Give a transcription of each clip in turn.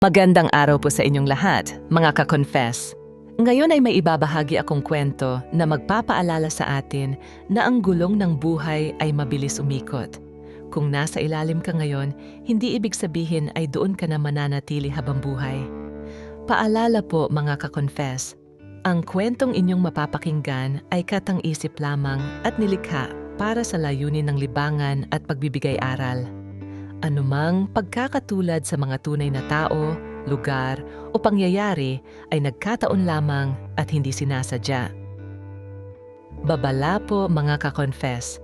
Magandang araw po sa inyong lahat, mga ka-confess. Ngayon ay may ibabahagi akong kwento na magpapaalala sa atin na ang gulong ng buhay ay mabilis umikot. Kung nasa ilalim ka ngayon, hindi ibig sabihin ay doon ka na mananatili habang buhay. Paalala po mga ka-confess, ang kwentong inyong mapapakinggan ay katang-isip lamang at nilikha para sa layunin ng libangan at pagbibigay aral. Anumang pagkakatulad sa mga tunay na tao, lugar o pangyayari ay nagkataon lamang at hindi sinasadya. Babala po mga ka-confess.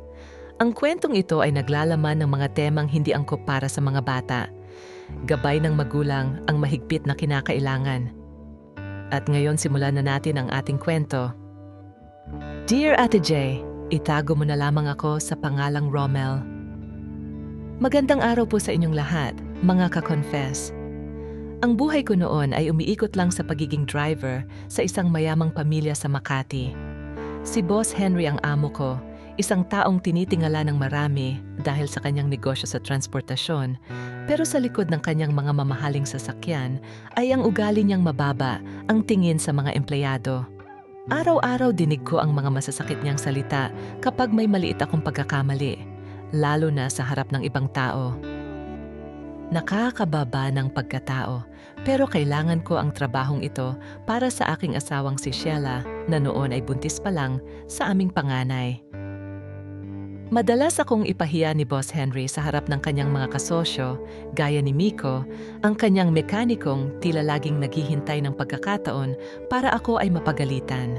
Ang kwentong ito ay naglalaman ng mga temang hindi angkop para sa mga bata. Gabay ng magulang ang mahigpit na kinakailangan. At ngayon simulan na natin ang ating kwento. Dear Ate J, itago mo na lamang ako sa pangalang Rommel. Magandang araw po sa inyong lahat, mga ka-confess. Ang buhay ko noon ay umiikot lang sa pagiging driver sa isang mayamang pamilya sa Makati. Si Boss Henry ang amo ko, isang taong tinitingala ng marami dahil sa kanyang negosyo sa transportasyon, pero sa likod ng kanyang mga mamahaling sasakyan ay ang ugali niyang mababa ang tingin sa mga empleyado. Araw-araw dinig ko ang mga masasakit niyang salita kapag may maliit akong pagkakamali, lalo na sa harap ng ibang tao. Nakakababa ng pagkatao, pero kailangan ko ang trabahong ito para sa aking asawang si Sheila na noon ay buntis pa lang sa aming panganay. Madalas akong ipahiya ni Boss Henry sa harap ng kanyang mga kasosyo, gaya ni Miko, ang kanyang mekanikong tila laging naghihintay ng pagkakataon para ako ay mapagalitan.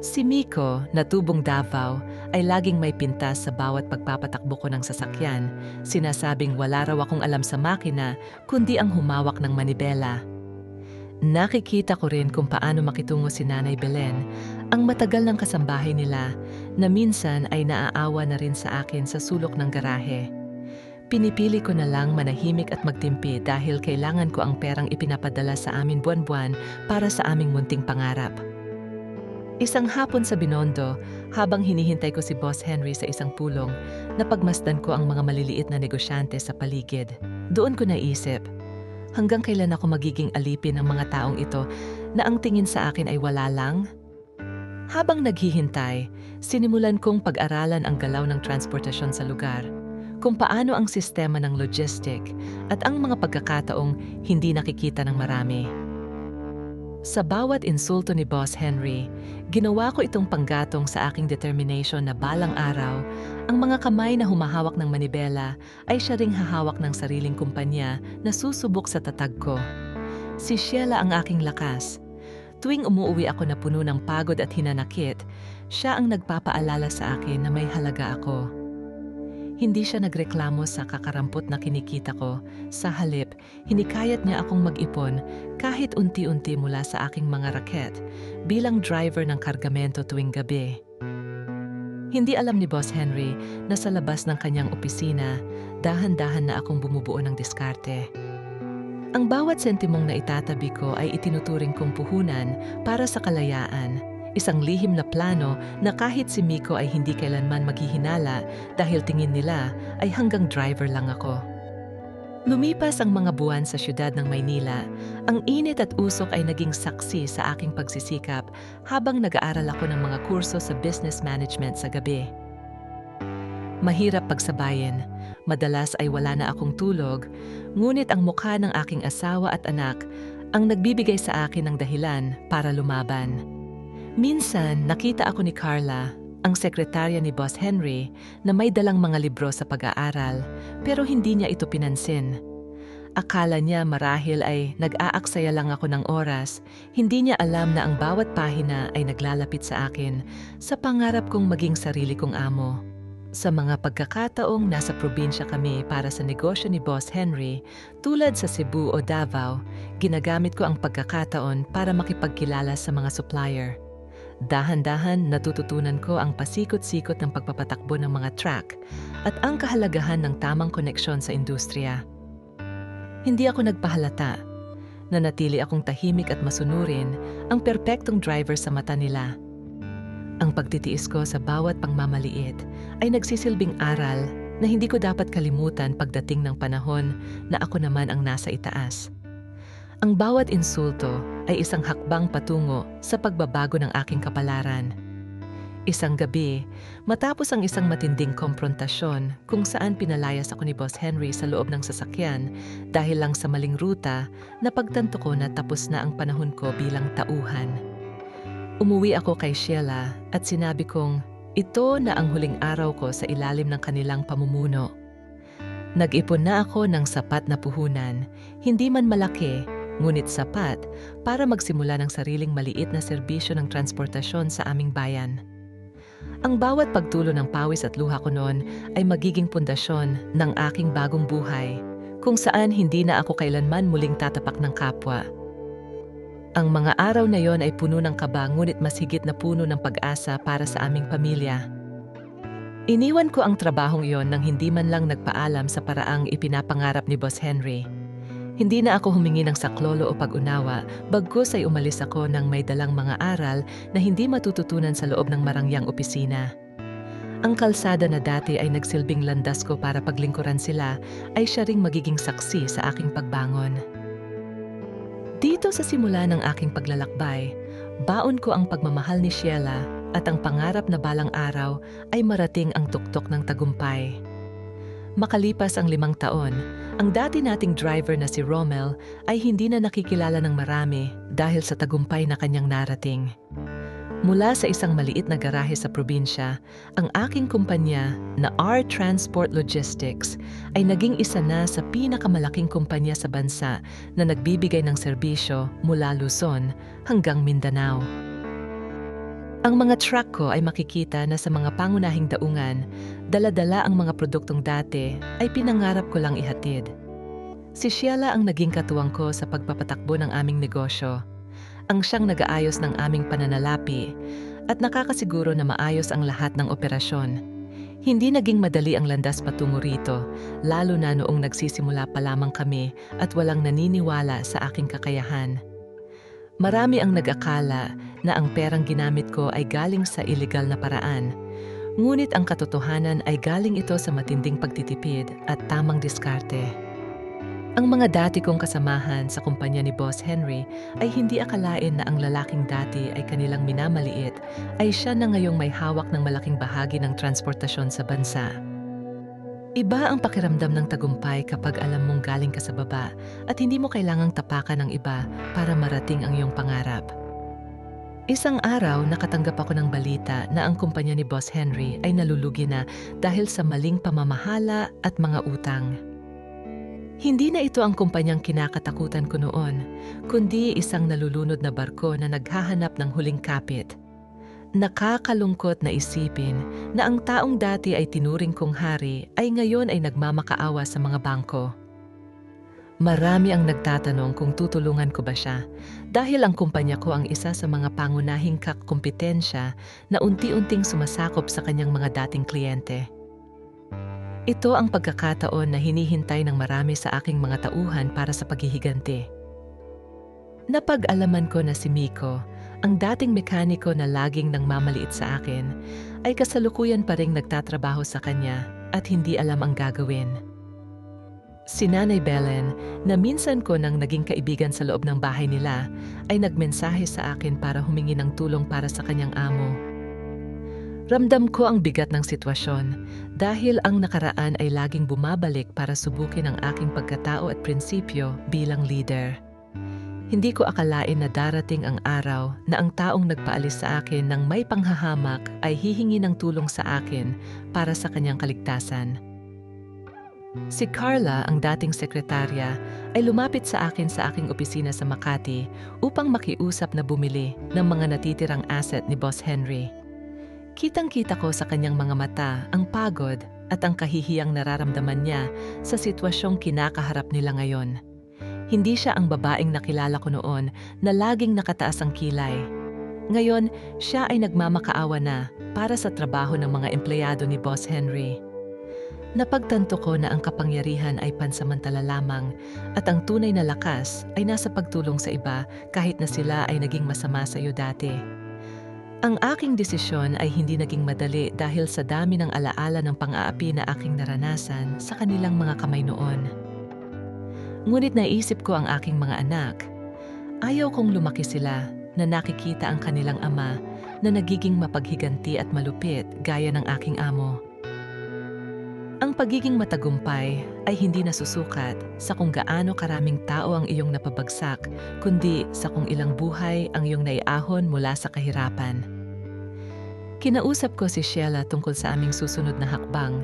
Si Miko, na tubong Davao, ay laging may pintas sa bawat pagpapatakbo ko ng sasakyan. Sinasabing wala raw akong alam sa makina, kundi ang humawak ng manibela. Nakikita ko rin kung paano makitungo si Nanay Belen, ang matagal ng kasambahay nila, na minsan ay naaawa na rin sa akin sa sulok ng garahe. Pinipili ko na lang manahimik at magtimpi dahil kailangan ko ang perang ipinapadala sa amin buwan-buwan para sa aming munting pangarap. Isang hapon sa Binondo, habang hinihintay ko si Boss Henry sa isang pulong, napagmasdan ko ang mga maliliit na negosyante sa paligid. Doon ko naisip, hanggang kailan ako magiging alipin ng mga taong ito na ang tingin sa akin ay wala lang? Habang naghihintay, sinimulan kong pag-aralan ang galaw ng transportasyon sa lugar, kung paano ang sistema ng logistic at ang mga pagkakataong hindi nakikita ng marami. Sa bawat insulto ni Boss Henry, ginawa ko itong panggatong sa aking determination na balang araw, ang mga kamay na humahawak ng manibela ay siya ring hahawak ng sariling kumpanya na susubok sa tatag ko. Si Sheila ang aking lakas. Tuwing umuuwi ako na puno ng pagod at hinanakit, siya ang nagpapaalala sa akin na may halaga ako. Hindi siya nagreklamo sa kakarampot na kinikita ko. Sa halip, hinikayat niya akong mag-ipon kahit unti-unti mula sa aking mga raket bilang driver ng kargamento tuwing gabi. Hindi alam ni Boss Henry na sa labas ng kanyang opisina, dahan-dahan na akong bumubuo ng diskarte. Ang bawat sentimong na itatabi ko ay itinuturing kong puhunan para sa kalayaan. Isang lihim na plano na kahit si Miko ay hindi kailanman maghihinala dahil tingin nila ay hanggang driver lang ako. Lumipas ang mga buwan sa siyudad ng Maynila, ang init at usok ay naging saksi sa aking pagsisikap habang nag-aaral ako ng mga kurso sa business management sa gabi. Mahirap pagsabayin, madalas ay wala na akong tulog, ngunit ang mukha ng aking asawa at anak ang nagbibigay sa akin ng dahilan para lumaban. Minsan, nakita ako ni Carla, ang sekretarya ni Boss Henry, na may dalang mga libro sa pag-aaral, pero hindi niya ito pinansin. Akala niya marahil ay nag-aaksaya lang ako ng oras, hindi niya alam na ang bawat pahina ay naglalapit sa akin sa pangarap kong maging sarili kong amo. Sa mga pagkakataong nasa probinsya kami para sa negosyo ni Boss Henry, tulad sa Cebu o Davao, ginagamit ko ang pagkakataon para makipagkilala sa mga supplier. Dahan-dahan natututunan ko ang pasikot-sikot ng pagpapatakbo ng mga truck at ang kahalagahan ng tamang koneksyon sa industriya. Hindi ako nagpahalata. Nanatili akong tahimik at masunurin, ang perpektong driver sa mata nila. Ang pagtitiis ko sa bawat pangmamaliit ay nagsisilbing aral na hindi ko dapat kalimutan pagdating ng panahon na ako naman ang nasa itaas. Ang bawat insulto ay isang hakbang patungo sa pagbabago ng aking kapalaran. Isang gabi, matapos ang isang matinding komprontasyon kung saan pinalayas ako ni Boss Henry sa loob ng sasakyan dahil lang sa maling ruta, napagtanto ko na tapos na ang panahon ko bilang tauhan. Umuwi ako kay Sheila at sinabi kong ito na ang huling araw ko sa ilalim ng kanilang pamumuno. Nag-ipon na ako ng sapat na puhunan, hindi man malaki, ngunit sapat para magsimula ng sariling maliit na serbisyo ng transportasyon sa aming bayan. Ang bawat pagtulo ng pawis at luha ko noon ay magiging pundasyon ng aking bagong buhay, kung saan hindi na ako kailanman muling tatapak ng kapwa. Ang mga araw na yon ay puno ng kaba ngunit mas higit na puno ng pag-asa para sa aming pamilya. Iniwan ko ang trabahong iyon nang hindi man lang nagpaalam sa paraang ipinapangarap ni Boss Henry. Hindi na ako humingi ng saklolo o pag-unawa, bagkus ay umalis ako ng may dalang mga aral na hindi matututunan sa loob ng marangyang opisina. Ang kalsada na dati ay nagsilbing landas ko para paglingkuran sila, ay siya ring magiging saksi sa aking pagbangon. Dito sa simula ng aking paglalakbay, baon ko ang pagmamahal ni Sheila at ang pangarap na balang araw ay marating ang tuktok ng tagumpay. Makalipas ang 5 taon, ang dati nating driver na si Rommel ay hindi na nakikilala ng marami dahil sa tagumpay na kanyang narating. Mula sa isang maliit na garahe sa probinsya, ang aking kumpanya na R Transport Logistics ay naging isa na sa pinakamalaking kumpanya sa bansa na nagbibigay ng serbisyo mula Luzon hanggang Mindanao. Ang mga truck ko ay makikita na sa mga pangunahing daungan, dala-dala ang mga produktong dati ay pinangarap ko lang ihatid. Si Sheila ang naging katuwang ko sa pagpapatakbo ng aming negosyo. Ang siyang nag-aayos ng aming pananalapi at nakakasiguro na maayos ang lahat ng operasyon. Hindi naging madali ang landas patungo rito, lalo na noong nagsisimula pa lamang kami at walang naniniwala sa aking kakayahan. Marami ang nag-akala na ang perang ginamit ko ay galing sa illegal na paraan. Ngunit ang katotohanan ay galing ito sa matinding pagtitipid at tamang diskarte. Ang mga dati kong kasamahan sa kumpanya ni Boss Henry ay hindi akalain na ang lalaking dati ay kanilang minamaliit ay siya na ngayong may hawak ng malaking bahagi ng transportasyon sa bansa. Iba ang pakiramdam ng tagumpay kapag alam mong galing ka sa baba at hindi mo kailangang tapakan ng iba para marating ang iyong pangarap. Isang araw, nakatanggap ako ng balita na ang kumpanya ni Boss Henry ay nalulugi na dahil sa maling pamamahala at mga utang. Hindi na ito ang kumpanyang kinakatakutan ko noon, kundi isang nalulunod na barko na naghahanap ng huling kapit. Nakakalungkot na isipin na ang taong dati ay tinuring kong hari ay ngayon ay nagmamakaawa sa mga bangko. Marami ang nagtatanong kung tutulungan ko ba siya dahil ang kumpanya ko ang isa sa mga pangunahing kakumpetensya na unti-unting sumasakop sa kanyang mga dating kliyente. Ito ang pagkakataon na hinihintay ng marami sa aking mga tauhan para sa paghihiganti. Napag-alaman ko na si Miko, ang dating mekaniko na laging nangmamaliit sa akin, ay kasalukuyan pa ring nagtatrabaho sa kanya at hindi alam ang gagawin. Si Nanay Belen, na minsan ko nang naging kaibigan sa loob ng bahay nila, ay nagmensahe sa akin para humingi ng tulong para sa kanyang amo. Ramdam ko ang bigat ng sitwasyon dahil ang nakaraan ay laging bumabalik para subukin ang aking pagkatao at prinsipyo bilang leader. Hindi ko akalain na darating ang araw na ang taong nagpaalis sa akin ng may panghahamak ay hihingi ng tulong sa akin para sa kanyang kaligtasan. Si Carla, ang dating sekretarya, ay lumapit sa akin sa aking opisina sa Makati upang makiusap na bumili ng mga natitirang asset ni Boss Henry. Kitang-kita ko sa kanyang mga mata ang pagod at ang kahihiyang nararamdaman niya sa sitwasyong kinakaharap nila ngayon. Hindi siya ang babaeng nakilala ko noon na laging nakataas ang kilay. Ngayon, siya ay nagmamakaawa na para sa trabaho ng mga empleyado ni Boss Henry. Napagtanto ko na ang kapangyarihan ay pansamantala lamang at ang tunay na lakas ay nasa pagtulong sa iba kahit na sila ay naging masama sa iyo dati. Ang aking desisyon ay hindi naging madali dahil sa dami ng alaala ng pang-aapi na aking naranasan sa kanilang mga kamay noon. Ngunit naisip ko ang aking mga anak Ayaw kong lumaki sila na nakikita ang kanilang ama na nagiging mapaghiganti at malupit gaya ng aking amo. Ang pagiging matagumpay ay hindi nasusukat sa kung gaano karaming tao ang iyong napabagsak, kundi sa kung ilang buhay ang iyong naiahon mula sa kahirapan. Kinausap ko si Sheila tungkol sa aming susunod na hakbang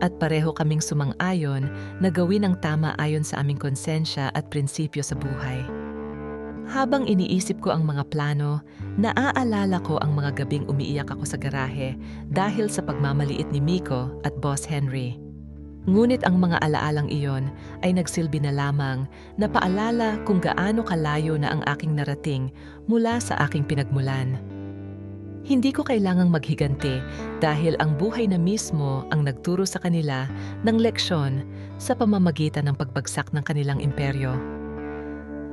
at pareho kaming sumang-ayon na gawin ang tama ayon sa aming konsensya at prinsipyo sa buhay. Habang iniisip ko ang mga plano, naaalala ko ang mga gabing umiiyak ako sa garahe dahil sa pagmamaliit ni Miko at Boss Henry. Ngunit ang mga alaalang iyon ay nagsilbi na lamang na paalala kung gaano kalayo na ang aking narating mula sa aking pinagmulan. Hindi ko kailangang maghiganti dahil ang buhay na mismo ang nagturo sa kanila ng leksyon sa pamamagitan ng pagbagsak ng kanilang imperyo.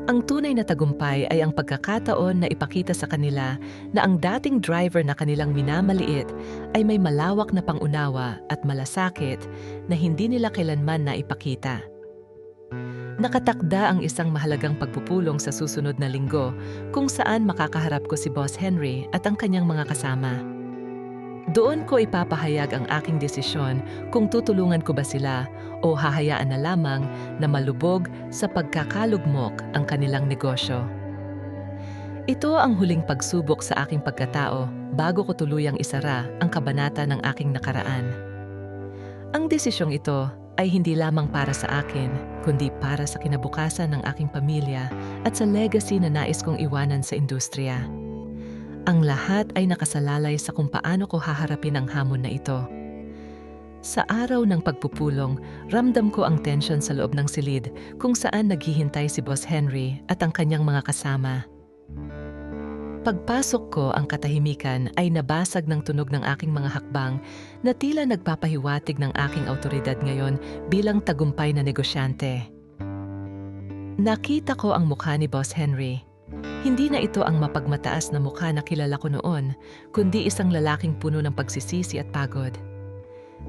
Ang tunay na tagumpay ay ang pagkakataon na ipakita sa kanila na ang dating driver na kanilang minamaliit ay may malawak na pangunawa at malasakit na hindi nila kailanman naipakita. Nakatakda ang isang mahalagang pagpupulong sa susunod na linggo kung saan makakaharap ko si Boss Henry at ang kanyang mga kasama. Doon ko ipapahayag ang aking desisyon kung tutulungan ko ba sila o hahayaan na lamang na malubog sa pagkakalugmok ang kanilang negosyo. Ito ang huling pagsubok sa aking pagkatao bago ko tuluyang isara ang kabanata ng aking nakaraan. Ang desisyong ito ay hindi lamang para sa akin, kundi para sa kinabukasan ng aking pamilya at sa legacy na nais kong iwanan sa industriya. Ang lahat ay nakasalalay sa kung paano ko haharapin ang hamon na ito. Sa araw ng pagpupulong, ramdam ko ang tensyon sa loob ng silid kung saan naghihintay si Boss Henry at ang kanyang mga kasama. Pagpasok ko, ang katahimikan ay nabasag ng tunog ng aking mga hakbang na tila nagpapahiwatig ng aking awtoridad ngayon bilang tagumpay na negosyante. Nakita ko ang mukha ni Boss Henry. Hindi na ito ang mapagmataas na mukha na kilala ko noon, kundi isang lalaking puno ng pagsisisi at pagod.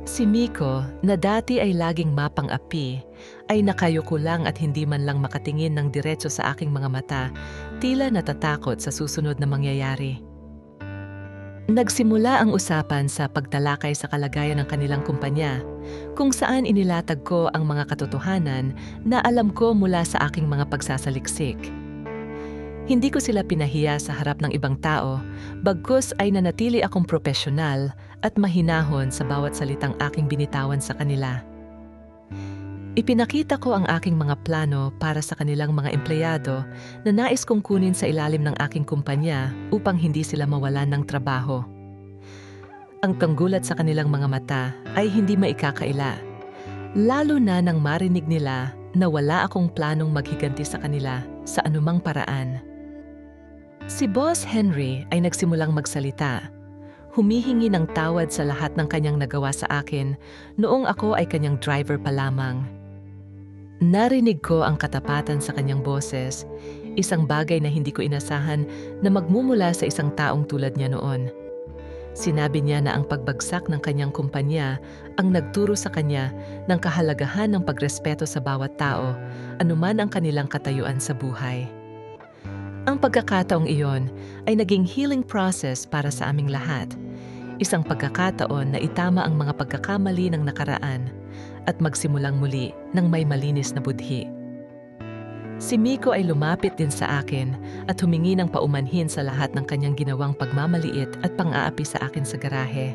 Si Miko, na dati ay laging mapang-api, ay nakayuko lang at hindi man lang makatingin ng diretso sa aking mga mata, tila natatakot sa susunod na mangyayari. Nagsimula ang usapan sa pagtalakay sa kalagayan ng kanilang kumpanya, kung saan inilatag ko ang mga katotohanan na alam ko mula sa aking mga pagsasaliksik. Hindi ko sila pinahiya sa harap ng ibang tao, bagkus ay nanatili akong propesyonal at mahinahon sa bawat salitang aking binitawan sa kanila. Ipinakita ko ang aking mga plano para sa kanilang mga empleyado na nais kong kunin sa ilalim ng aking kumpanya upang hindi sila mawalan ng trabaho. Ang panggulat sa kanilang mga mata ay hindi maikakaila, lalo na nang marinig nila na wala akong planong maghiganti sa kanila sa anumang paraan. Si Boss Henry ay nagsimulang magsalita. Humihingi ng tawad sa lahat ng kanyang nagawa sa akin noong ako ay kanyang driver pa lamang. Narinig ko ang katapatan sa kanyang boses, isang bagay na hindi ko inasahan na magmumula sa isang taong tulad niya noon. Sinabi niya na ang pagbagsak ng kanyang kumpanya ang nagturo sa kanya ng kahalagahan ng pagrespeto sa bawat tao, anuman ang kanilang katayuan sa buhay. Ang pagkakataong iyon ay naging healing process para sa aming lahat. Isang pagkakataon na itama ang mga pagkakamali ng nakaraan at magsimulang muli ng may malinis na budhi. Si Miko ay lumapit din sa akin at humingi ng paumanhin sa lahat ng kanyang ginawang pagmamaliit at pang-aapi sa akin sa garahe.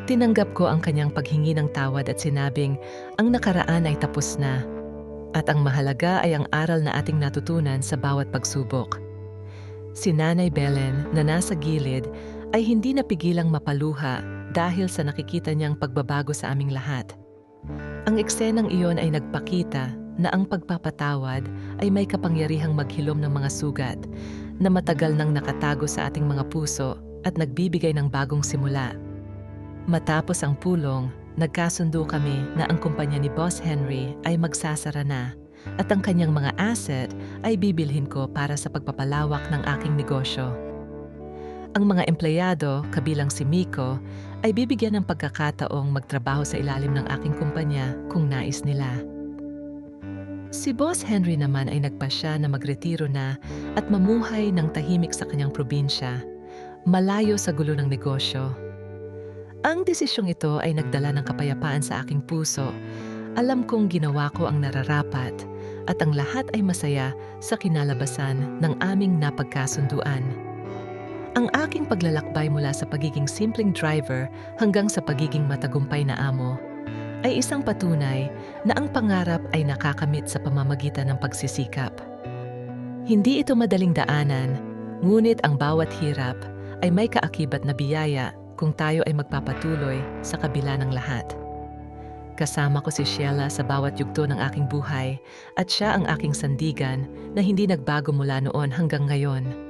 Tinanggap ko ang kanyang paghingi ng tawad at sinabing ang nakaraan ay tapos na. At ang mahalaga ay ang aral na ating natutunan sa bawat pagsubok. Si Nanay Belen na nasa gilid ay hindi napigilang mapaluha dahil sa nakikita niyang pagbabago sa aming lahat. Ang eksenang iyon ay nagpakita na ang pagpapatawad ay may kapangyarihang maghilom ng mga sugat na matagal nang nakatago sa ating mga puso at nagbibigay ng bagong simula. Matapos ang pulong, nagkasundo kami na ang kumpanya ni Boss Henry ay magsasara na at ang kanyang mga asset ay bibilhin ko para sa pagpapalawak ng aking negosyo. Ang mga empleyado, kabilang si Miko, ay bibigyan ng pagkakataong magtrabaho sa ilalim ng aking kumpanya kung nais nila. Si Boss Henry naman ay nagpasya na magretiro na at mamuhay ng tahimik sa kanyang probinsya, malayo sa gulo ng negosyo. Ang desisyong ito ay nagdala ng kapayapaan sa aking puso. Alam kong ginawa ko ang nararapat at ang lahat ay masaya sa kinalabasan ng aming napagkasunduan. Ang aking paglalakbay mula sa pagiging simpleng driver hanggang sa pagiging matagumpay na amo ay isang patunay na ang pangarap ay nakakamit sa pamamagitan ng pagsisikap. Hindi ito madaling daanan, ngunit ang bawat hirap ay may kaakibat na biyaya kung tayo ay magpapatuloy sa kabila ng lahat. Kasama ko si Sheila sa bawat yugto ng aking buhay at siya ang aking sandigan na hindi nagbago mula noon hanggang ngayon.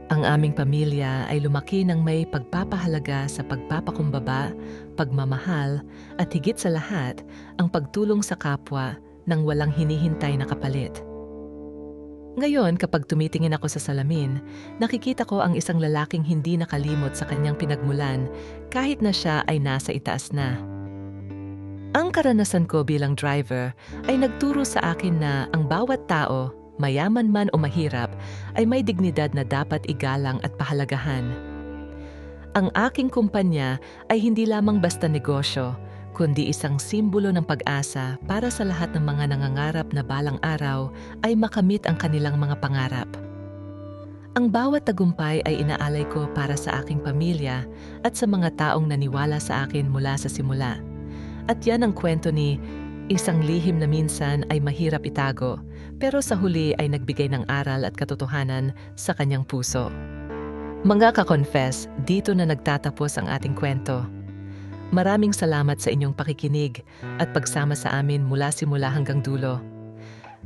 Ang aming pamilya ay lumaki ng may pagpapahalaga sa pagpapakumbaba, pagmamahal, at higit sa lahat, ang pagtulong sa kapwa nang walang hinihintay na kapalit. Ngayon, kapag tumitingin ako sa salamin, nakikita ko ang isang lalaking hindi nakalimot sa kanyang pinagmulan kahit na siya ay nasa itaas na. Ang karanasan ko bilang driver ay nagturo sa akin na ang bawat tao, mayaman man o mahirap, ay may dignidad na dapat igalang at pahalagahan. Ang aking kumpanya ay hindi lamang basta negosyo, kundi isang simbolo ng pag-asa para sa lahat ng mga nangangarap na balang araw ay makamit ang kanilang mga pangarap. Ang bawat tagumpay ay inaalay ko para sa aking pamilya at sa mga taong naniwala sa akin mula sa simula. At yan ang kwento ni isang lihim na minsan ay mahirap itago, pero sa huli ay nagbigay ng aral at katotohanan sa kanyang puso. Mga ka-confess, dito na nagtatapos ang ating kwento. Maraming salamat sa inyong pakikinig at pagsama sa amin mula simula hanggang dulo.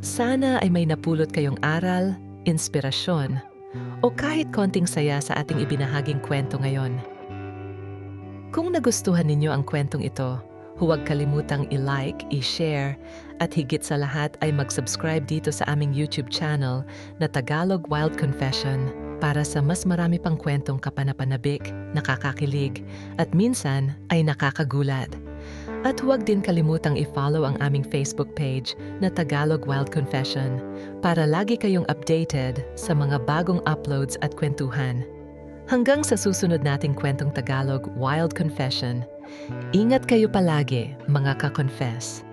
Sana ay may napulot kayong aral, inspirasyon, o kahit konting saya sa ating ibinahaging kwento ngayon. Kung nagustuhan ninyo ang kwentong ito, huwag kalimutang i-like, i-share, at higit sa lahat ay mag-subscribe dito sa aming YouTube channel na Tagalog Wild Confession para sa mas marami pang kwentong kapanapanabik, nakakakilig, at minsan ay nakakagulat. At huwag din kalimutang i-follow ang aming Facebook page na Tagalog Wild Confession para lagi kayong updated sa mga bagong uploads at kwentuhan. Hanggang sa susunod nating kwentong Tagalog Wild Confession, ingat kayo palagi, mga ka-confess.